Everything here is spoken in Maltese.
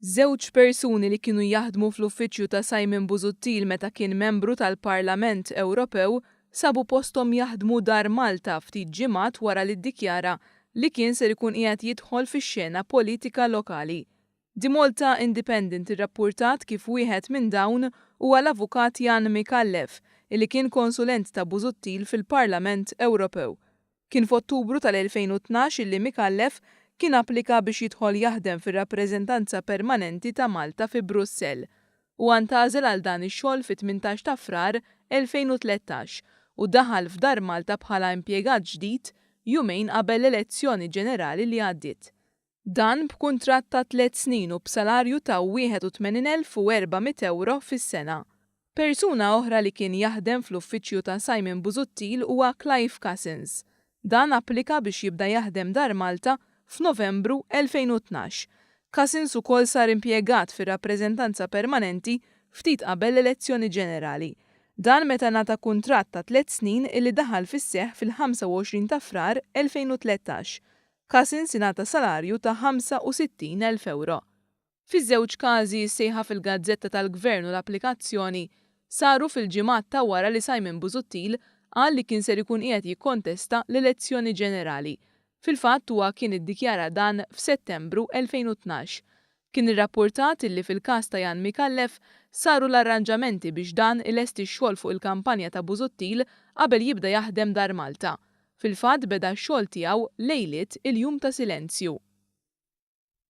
Żewġ persuni li kienu jaħdmu fl-uffiċċju ta' Simon Busuttil meta kien membru tal-Parlament Ewropew sabu posthom jaħdmu dar Malta ftit ġimgħat wara li ddikjara li kien ser ikun qiegħed jidħol fix-xena politika lokali. The Malta Independent irrappurtat kif wieħed minn dawn huwa l-avukat Jan Mikallef illi kien konsulent ta' Busuttil fil-Parlament Ewropew. Kien f'Ottubru tal-2012 illi Mikallef kien applika biex jidħol jaħdem fir-rappreżentanza permanenti ta' Malta fi Brussell u għantażel għal dan ix-xogħol fit-18 ta' Frar 2013 u daħal f'Dar Malta bħala impjegat ġdid jumejn qabel l-elezzjoni ġenerali li għaddiet. Dan b'kuntratt ta' 3 snin u b'salarju ta' €81,400 fis-sena. Persuna oħra li kien jaħdem fl-uffiċċju ta' Simon Busuttil huwa Clive Cousins. Dan applika biex jibda jaħdem Dar Malta f'Novembru 2012. Cousins ukoll sar impjegat fir-rappreżentanza permanenti ftit qabel l-elezzjoni ġenerali. Dan meta ngħata kuntratt ta' 3 snin illi daħal fis-seħħ fil-25 ta' Frar 2013. Cousins ingħata salarju ta' €65,000. Fiż-żewġ każi sejħa fil-Gazzetta tal-Gvern u l-applikazzjoni saru fil-ġimgħat ta' wara li Simon Busuttil qal li kien ser ikun qiegħed jikkontesta l-elezzjoni ġenerali. Fil-fatt huwa kien iddikjara dan f'Settembru 2012. Kien irrappurtat illi fil-każ ta' Jan Mikallef saru l-arranġamenti biex dan ilesti x-xogħol fuq il-kampanja ta' Busuttil qabel jibda jaħdem Dar Malta. Fil-fatt beda x-xogħol tiegħu lejliet il-jum ta' silenzju.